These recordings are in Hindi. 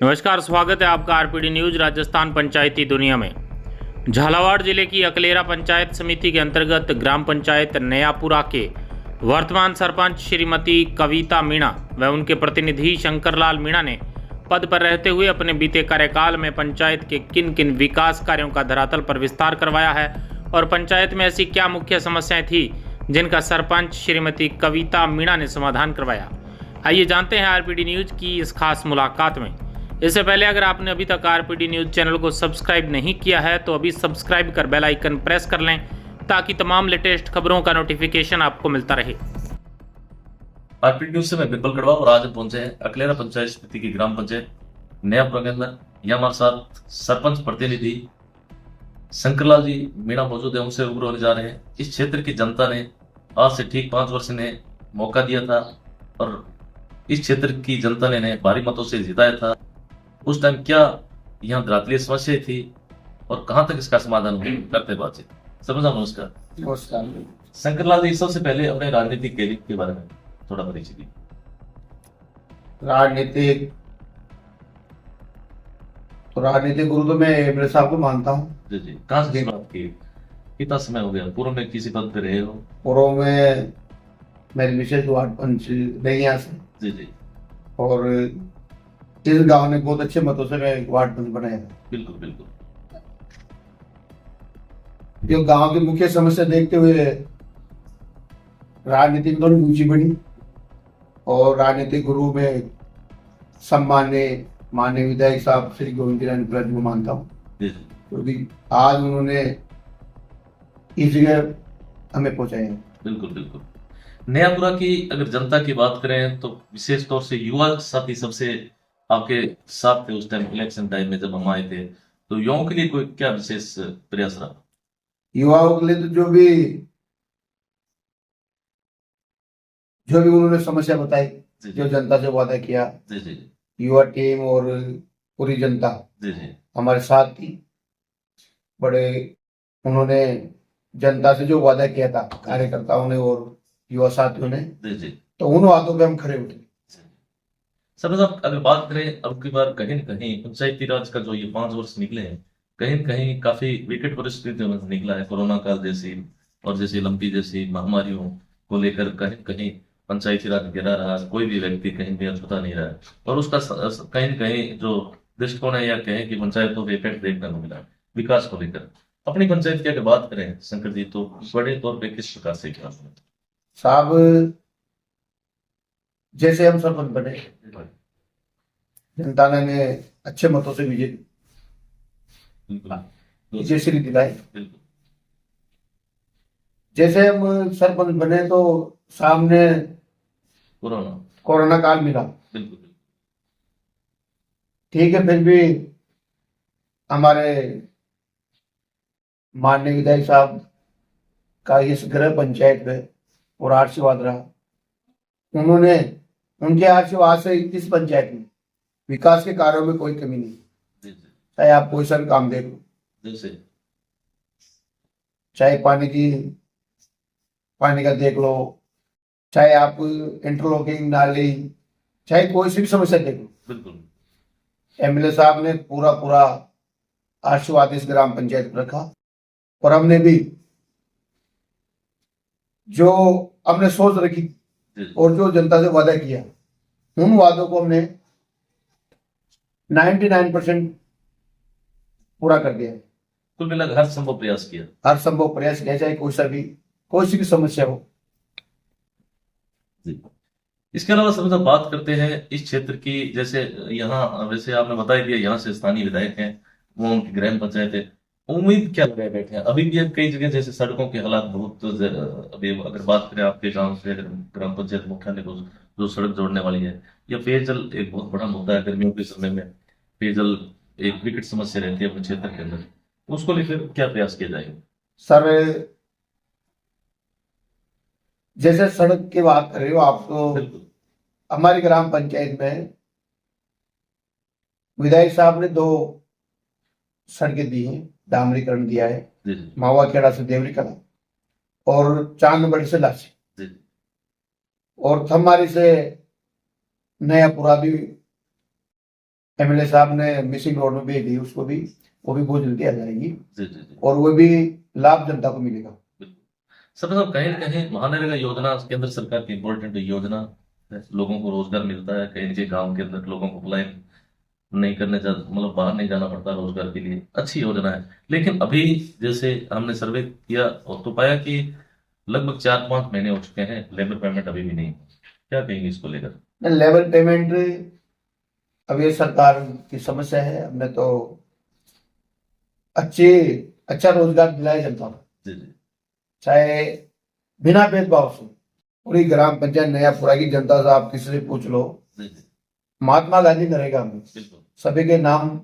नमस्कार, स्वागत है आपका आरपीडी न्यूज राजस्थान पंचायती दुनिया में। झालावाड़ जिले की अकलेरा पंचायत समिति के अंतर्गत ग्राम पंचायत नयापुरा के वर्तमान सरपंच श्रीमती कविता मीणा व उनके प्रतिनिधि शंकरलाल मीणा ने पद पर रहते हुए अपने बीते कार्यकाल में पंचायत के किन किन विकास कार्यों का धरातल पर विस्तार करवाया है और पंचायत में ऐसी क्या मुख्य समस्याएं थी जिनका सरपंच श्रीमती कविता मीणा ने समाधान करवाया। आइए जानते हैं आरपीडी न्यूज की इस खास मुलाकात में। इससे पहले अगर आपने अभी तक आरपीडी न्यूज चैनल को सब्सक्राइब नहीं किया है तो अभी सब्सक्राइब कर बेल आइकन प्रेस कर लें ताकि तमाम लेटेस्ट खबरों का नोटिफिकेशन आपको मिलता रहे। आरपीडी न्यूज से मैं बिरबल कड़वा और आज हम पहुंचे हैं अकलेरा पंचायत समिति की ग्राम पंचायत नयापुरा के अंदर। यहाँ हमारे साथ सरपंच प्रतिनिधि शंकरलाल जी मीणा मौजूद है, उनसे रूबरू होने जा रहे हैं। इस क्षेत्र की जनता ने आज से ठीक 5 वर्ष इन्हें मौका दिया था और इस क्षेत्र की जनता ने इन्हें भारी मतों से जिताया था। उस टाइम क्या यहाँ धरातलीय समस्या थी और कहां तक इसका समाधान हो करते बातचीत। सरपंच साहब नमस्कार। नमस्कार। शंकरलाल जी, सबसे पहले अपने राजनीतिक कैरियर के बारे में थोड़ा परिचय दी। राजनीतिक गुरु तो मैं एमएलए साहब को मानता हूँ। जी जी, कहाँ से बात की, कितना समय हो गया, पूर्व में किसी पद पे रहे हो? पूर्व में मेरी मिसेज वार्ड पंच रही यहाँ से। जी जी, और इस गांव ने बहुत अच्छे मतों से मैं वार्ड पंच बनाया था। बिल्कुल बिल्कुल। जो गांव की मुख्य समस्या देखते हुए राजनीति में थोड़ी रुचि बढ़ी और राजनीतिक गुरु में सम्मान्य माननीय विधायक साहब श्री गोविंद रानी को मानता हूँ, क्योंकि आज उन्होंने इस जगह हमें पहुंचाए हैं। बिल्कुल बिल्कुल। नयापुरा की अगर जनता की बात करें तो विशेष तौर से युवा साथी सबसे आपके साथ थे उस टाइम इलेक्शन टाइम में जब हम आए थे, तो युवाओं के लिए कोई क्या विशेष प्रयास रहा? युवाओं के लिए तो जो भी उन्होंने समस्या बताई, जो जनता से वादा किया, जी जी, युवा टीम और पूरी जनता जी जी, हमारे साथ थी। बड़े उन्होंने जनता से जो वादा किया था कार्यकर्ताओं ने और युवा साथियों ने, जी जी, तो उन वादों पे हम खड़े उतरे। सरपंच साहब, अगर बात करें अब की बार कहीं न कहीं पंचायती राज का जो ये 5 वर्ष निकले हैं, कहीं न कहीं काफी विकट परिस्थितियों में निकला है। कोरोना काल जैसी और जैसी लंबी जैसी महामारियों को लेकर कहीं न कहीं पंचायती राज गिरा रहा, कोई भी व्यक्ति कहीं भी अछूता नहीं रहा और उसका कहीं न कहीं जो दृष्टिकोण है या कहें कि पंचायतों को इफेक्ट देखने को मिला विकास को लेकर। अपनी पंचायत की अगर बात करें शंकर जी, तो बड़े तौर पे किस प्रकार से विकास हुआ? साहब, जैसे हम सरपंच बने, जनता ने हमें अच्छे मतों से विजय श्री दिलाई। जैसे हम सरपंच बने तो सामने कोरोना काल मिला। ठीक है, फिर भी हमारे माननीय विधायक साहब का इस ग्राम पंचायत में और आशीर्वाद रहा। उन्होंने उनके आशीर्वाद से इस पंचायत में विकास के कार्यों में कोई कमी नहीं। चाहे आप कोई सा भी काम देख लो, जैसे चाहे पानी का देख लो, चाहे आप इंटरलॉकिंग नाली, चाहे कोई सी भी समस्या देख लो, बिल्कुल एमएलए साहब ने पूरा आशीर्वाद इस ग्राम पंचायत पर रखा। और हमने भी जो हमने सोच रखी और जो जनता से वादा किया, उन वादों को हमने 99% पूरा कर दिया। कुल मिलाकर हर संभव प्रयास किया, चाहे कोई सी भी समस्या हो। इसके अलावा सब बात करते हैं इस क्षेत्र की। जैसे यहाँ वैसे आपने बता दिया, यहाँ से स्थानीय विधायक हैं, वो उनकी ग्राम पंचायत है। उम्मीद क्या लगाए बैठे हैं? अभी भी कई जगह जैसे सड़कों के हालात बहुत अभी अगर बात करें आपके गांव से ग्राम पंचायत मुख्यालय को जो सड़क जोड़ने वाली है, या पेयजल एक बहुत बड़ा मुद्दा है। गर्मियों के समय में पेयजल एक विकट समस्या रहती है अपने क्षेत्र के अंदर, उसको लेकर क्या प्रयास किया जाएगा? सर, जैसे सड़क की बात कर रहे हो आप, तो हमारी ग्राम पंचायत में विधायक साहब ने 2 सड़कें दी हैं, डामरीकरण दिया है, मावा खेड़ा से देवरी कला और चांदबड़ी से लासी, और थमारी से नयापुरा भी एमएलए साहब ने मिसिंग रोड में भेज दी उसको भी, वो भी बहुत जल्दी आ जाएगी जी जी जी। और वो भी लाभ जनता को मिलेगा। सब साहब कहीं न कहीं महानरेगा योजना केंद्र सरकार की इम्पोर्टेंट योजना है, लोगों को रोजगार मिलता है, कहीं कहीं गांव के अंदर लोगों को पलायन नहीं करने जा मतलब बाहर नहीं जाना पड़ता रोजगार के लिए, अच्छी योजना है। लेकिन अभी जैसे हमने सर्वे किया और तो पाया कि लगभग 4-5 महीने हो चुके हैं, लेबर पेमेंट अभी भी नहीं। क्या कहेंगे इसको लेकर? लेवल पेमेंट अब ये सरकार की समस्या है। हमने तो अच्छा रोजगार दिलाया जनता को, जी जी चाहे बिना भेदभाव से। पूरी ग्राम पंचायत नयापुरा की जनता से आप किसी से पूछ लो, जी जी महात्मा गांधी नरेगा में बिल्कुल सभी के नाम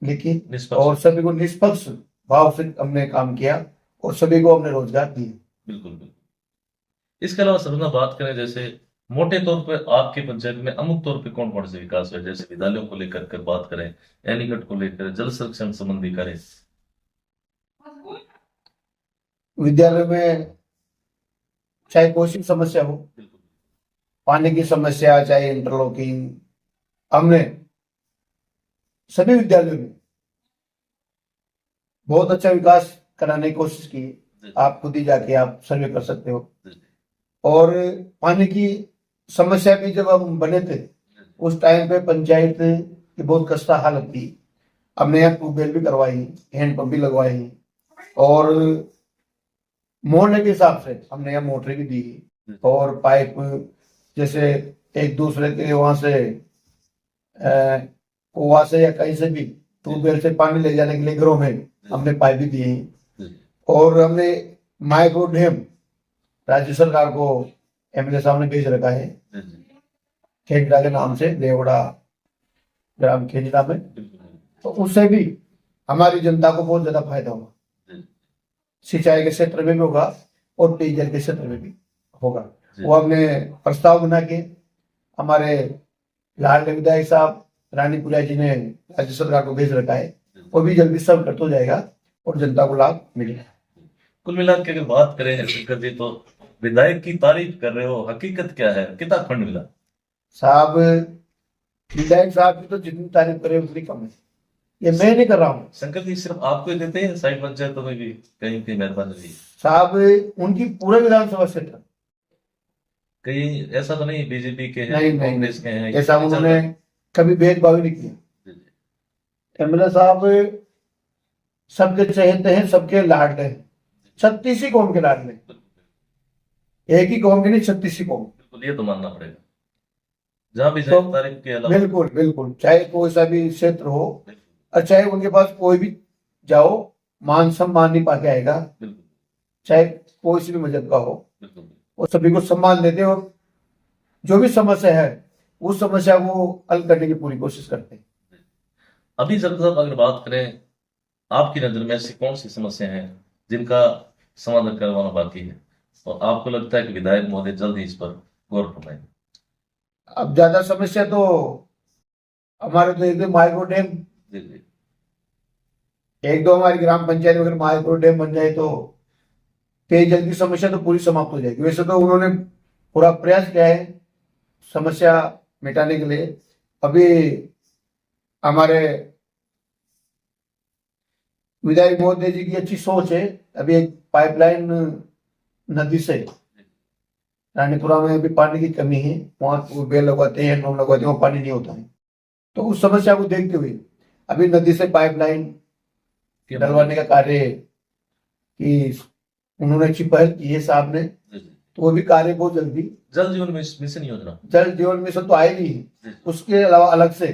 लिखी निष्पक्ष। और सभी को निष्पक्ष भाव से हमने काम किया और सभी को हमने रोजगार दिए। बिल्कुल बिल्कुल। इसके अलावा सरना बात करें जैसे मोटे तौर पर आपके पंचायत में अमुक तौर पे कौन कौन से विकास है, जैसे विद्यालयों को लेकर कर बात करें, एनीकट को लेकर, जल संरक्षण संबंधी करें। विद्यालय में चाहे कोई सी समस्या हो, बिल्कुल पानी की समस्या चाहे इंटरलॉकिंग, हमने सभी विद्यालयों में बहुत अच्छा विकास कराने की कोशिश की। आप खुद ही जाके आप सर्वे कर सकते हो। और पानी की समस्या भी जब हम बने थे उस टाइम पे पंचायत की बहुत कष्टा हालत थी। हमने यहाँ ट्यूबवेल भी करवाई, हैंडपंप भी लगवाई और मोहल्ले के हिसाब से हमने यहाँ मोटरें भी दी और पाइप जैसे एक दूसरे के वहां से कुआ से या कहीं से भी ट्यूबवेल से पानी ले जाने के लिए घरों में हमने पाइप भी दिए। और हमने माइक्रो डैम राज्य सरकार को एमएलए साहब ने भेज रखा है खेजड़ा के नाम से, देवड़ा ग्राम खेजड़ा में, तो उससे भी हमारी जनता को बहुत ज्यादा फायदा होगा। सिंचाई के क्षेत्र में भी होगा और पेयजल के क्षेत्र में भी होगा। वो हमने प्रस्ताव बना के हमारे लाडले विधायक साहब रानीपुरा जी ने राज्य सरकार को भेज रखा है, वो भी जल्दी सब कर हो जाएगा और जनता को लाभ मिलेगा। कुल मिलाकर के अगर बात करें शंकर जी, तो विधायक की तारीफ कर रहे हो, हकीकत क्या है? कितना फंड मिला? साहब विधायक साहब की तो जितनी तारीफ करे उतनी कम है, ये मैं नहीं कर रहा हूँ। शंकर जी सिर्फ आपको ही देते हैं, साइड पंचायतों में भी कहीं कहीं मेहरबानी रही? साहब उनकी पूरे विधानसभा क्षेत्र, कहीं ऐसा तो नहीं बीजेपी के हैं, नहीं कांग्रेस के हैं, ऐसा उन्होंने कभी भेदभाव नहीं किया। एमएलए साहब सबके चहेते हैं, सबके लाडले हैं, 36 कौम के लाडले, एक ही कौम के नहीं 36 कौम। बिल्कुल, ये तो मानना पड़ेगा। जहां भी तो तारीफ के अलावा बिल्कुल बिल्कुल, चाहे कोई सा भी क्षेत्र हो और चाहे उनके पास कोई भी जाओ, मान सम्मान नहीं पाके आएगा, चाहे कोई सी भी मजहब का हो, वो सभी को सम्मान देते हैं और जो भी समस्या है उस समस्या को हल करने की पूरी कोशिश करते हैं। अभी साहब अगर बात करें, आपकी नजर में ऐसी कौन सी समस्या है जिनका समाधान करवाना बाकी है और आपको लगता है कि विधायक महोदय जल्द ही इस पर गौर फरमाएंगे? अब ज्यादा समस्या तो हमारे तो एकदम माइक्रो डैम, एक दो हमारी ग्राम पंचायत में अगर माइक्रो डैम बन जाए तो पेयजल की समस्या तो पूरी समाप्त हो जाएगी। वैसे तो उन्होंने पूरा प्रयास किया है समस्या मिटाने के लिए। अभी हमारे विधायक महोदय जी की अच्छी सोच है। अभी एक पाइपलाइन नदी से रानीपुरा में अभी पानी की कमी है, वहां बेल लगवाते हैं, नोम लगवाते हैं, वहां पानी नहीं होता है। तो उस समस्या को देखते हुए अभी नदी से पाइपलाइन डलवाने का कार्य की उन्होंने अच्छी पहल की है साहब ने, तो वो भी कार्य बहुत जल्दी। जल जीवन मिशन योजना, जल जीवन मिशन तो आएगी ही, उसके अलावा अलग से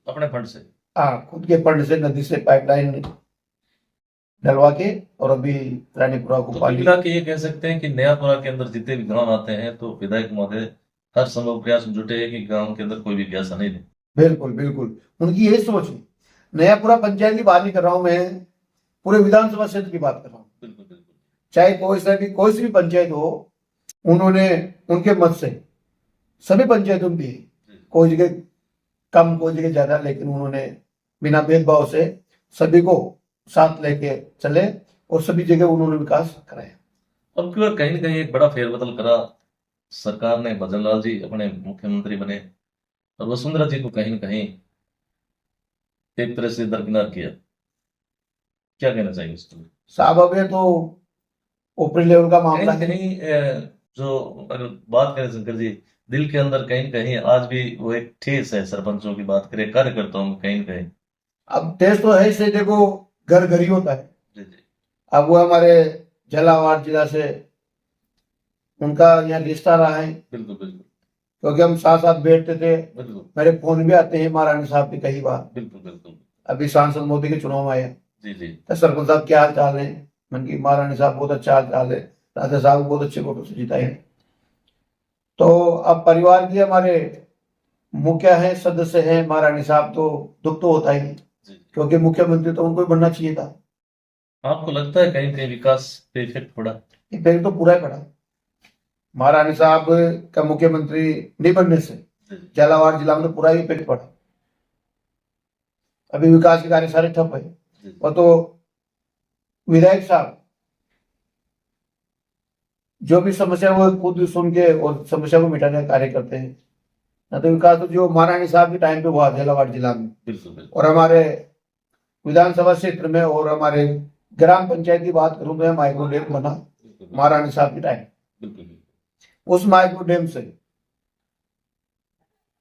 अपने फंड से, हाँ खुद के फंड से नदी से पाइपलाइन डलवा के और अभी रानीपुरा को पानी मिला के ये कह सकते हैं कि नयापुरा के अंदर जितने भी गांव आते हैं तो विधायक महोदय हर संभव प्रयास में जुटे हैं कि गांव के अंदर कोई भी गैस नहीं दे। बिल्कुल बिल्कुल, उनकी यही सोच है। नयापुरा पंचायत की बात नहीं कर रहा हूं मैं, पूरे विधानसभा क्षेत्र की बात कर रहा हूँ। बिल्कुल बिल्कुल, चाहे कोई सी भी पंचायत हो, उन्होंने उनके मत से सभी पंचायतों में भी कोई जगह कम कोई जगह ज्यादा, लेकिन उन्होंने बिना भेदभाव से सभी को साथ लेके चले और सभी जगह उन्होंने विकास कराया। अब क्यों कहीं ना कहीं एक बड़ा फेरबदल करा सरकार ने, भजन लाल जी अपने मुख्यमंत्री बने और वसुंधरा जी को कहीं ना कहीं एक तरह से दरकिनार किया, क्या कहना चाहिए इस पर? साहब अब ये तो ऊपरी लेवल का मामला कहीं है। कहीं जो अगर बात करें शंकर जी, दिल के अंदर कहीं कहीं आज भी वो एक ठेस है, सरपंचों की बात करें, कार्यकर्ताओं में कहीं कहीं। अब टेस्ट तो है, इसे देखो घर घर ही होता है। जी जी। अब वो हमारे झालावाड़ जिला से उनका यहाँ रिश्ता रहा है, बिल्कुल बिल्कुल क्योंकि हम साथ साथ बैठते थे। बिल्कुल मेरे फोन भी आते हैं महारानी साहब के कई बार। बिल्कुल बिल्कुल। अभी सांसद मोदी के चुनाव में आए जी जी। तो सरपंच साहब क्या हाल चाल है, मन की महारानी साहब बहुत अच्छा हाल चाल है, राजा साहब को बहुत अच्छे वोटों से जिताए। तो अब परिवार की हमारे मुखिया है, सदस्य है महारानी साहब, तो दुख तो होता ही है, जी जी। क्योंकि मुख्यमंत्री तो उनको ही बनना चाहिए था। आपको लगता है कहीं कहीं विकास पे इफेक्ट पड़ा? इफेक्ट तो पूरा ही पड़ा। महारानी साहब का मुख्यमंत्री नहीं बनने से जी जी। झालावाड़ जिला में तो पूरा ही इफेक्ट पड़ा। अभी विकास के कार्य सारे ठप है। जी जी। और तो विधायक साहब जो भी समस्या वो खुद सुन के और समस्या को मिटाने का कार्य करते हैं। ना तो विकास तो जो महारानी साहब के टाइम पे हुआ झालावाड़ जिला में, बिल्कुल बिल्कुल और हमारे विधानसभा क्षेत्र में और हमारे ग्राम पंचायत की बात करूं तो यहाँ माइक्रो डैम बना बिल्कुल महारानी साहब के टाइम। बिल्कुल बिल्कुल। उस माइक्रो डैम से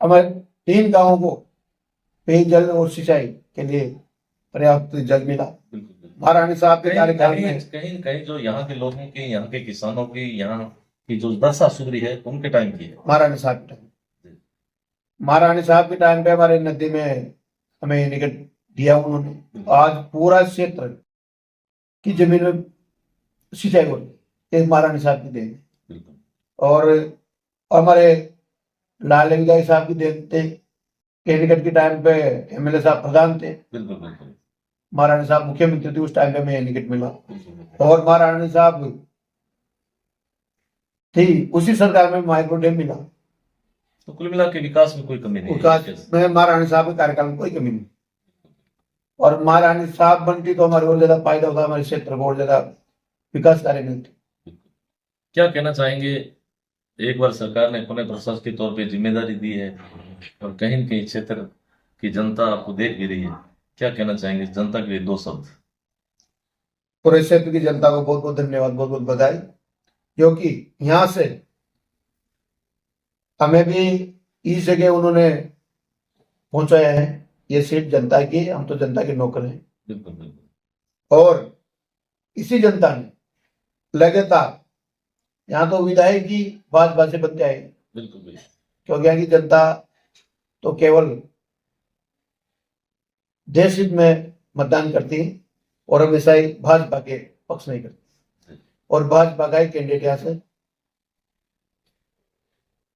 हमारे 3 गांवों को पेयजल और सिंचाई के लिए पर्याप्त जल मिला बिल्कुल बिल्कुल। महारानी साहब के कहीं कार्यकाल कहीं में। कहीं कहीं जो यहाँ के लोगों की, यहाँ के किसानों की, यहाँ की जो दशा सुधरी है उनके टाइम की है। महारानी साहब के टाइम, महारानी साहब के टाइम पे हमारे नदी में हमें निकट दिया उन्होंने। आज पूरा क्षेत्र की जमीन में सिंचाई हो रही है, ये महारानी साहब की देन है। बिल्कुल और हमारे लाल विधायक साहब की देन थे, के निकट के टाइम पे एमएलए साहब प्रधान थे, बिल्कुल बिल्कुल महारानी साहब मुख्यमंत्री थे उस टाइम पे हमें निकट मिला। बिल्कुल बिल्कुल। और महारानी साहब थी उसी सरकार में माइक्रो डैम मिला। तो कुल मिला के विकास में कोई कमी नहीं है। विकास में महारानी साहब के कार्यकाल में कोई कमी नहीं। और महारानी साहब बनती तो हमारे और ज्यादा फायदा होता, हमारे क्षेत्र को और ज्यादा विकास कार्य मिलते। क्या कहना चाहेंगे, एक बार सरकार ने पुनः प्रशासन के तौर पे जिम्मेदारी दी है और कहीं न कहीं क्षेत्र की जनता आपको देख भी रही है, क्या कहना चाहेंगे जनता के लिए 2 शब्द? पूरे क्षेत्र की जनता को बहुत बहुत धन्यवाद, बहुत बहुत बधाई, क्योंकि यहाँ से हमें भी इस जगह उन्होंने पहुंचाया है। ये सीट जनता की है, हम तो जनता के नौकर हैं। बिल्कुल बिल्कुल। और इसी जनता ने लगातार यहाँ तो विधायक की भाजपा से बनते आए, बिल्कुल बिल्कुल। क्योंकि यहाँ की जनता तो केवल देश हित में मतदान करती है और हमेशा ही भाजपा के पक्ष नहीं करती। और भाजपा का ही कैंडिडेट यहाँ से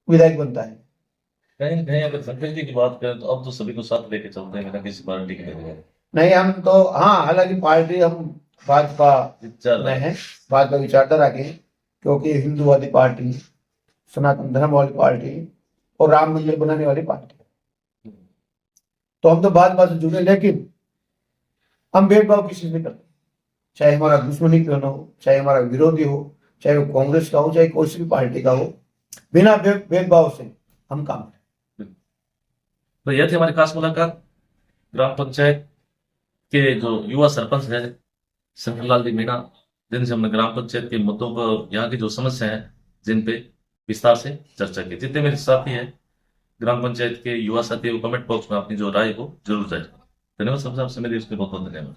विधायक बनता है। कहीं न कहीं अगर संकट जी की बात करें तो अब तो सभी को साथ लेके चलते हैं बिना किसी पार्टी के लिए। नहीं, हम तो हाँ, हालांकि पार्टी हम भाजपा में है, भाजपा विचारधारा के हैं, क्योंकि हिंदूवादी पार्टी, सनातन धर्म वाली पार्टी और राम मंदिर बनाने वाली पार्टी, तो हम तो भाजपा से जुड़े। लेकिन हम भेदभाव किसी से नहीं करते, चाहे हमारा दुश्मनी क्यों ना हो, चाहे हमारा विरोधी हो, चाहे वो कांग्रेस का हो, चाहे कोई सी भी पार्टी का हो, बिना भेदभाव से हम काम करें। तो यह थी हमारी खास मुलाकात ग्राम पंचायत के जो युवा सरपंच है शंकरलाल जी मीणा, जिनसे हमने ग्राम पंचायत के मुद्दों पर, यहाँ की जो समस्या है, जिन पे विस्तार से चर्चा की। जितने मेरे साथी हैं ग्राम पंचायत के युवा साथी, वो कमेंट बॉक्स में अपनी जो राय हो जरूर जाए। धन्यवाद सबसे, आपसे मेरी इसके बहुत बहुत धन्यवाद।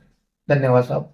धन्यवाद साहब।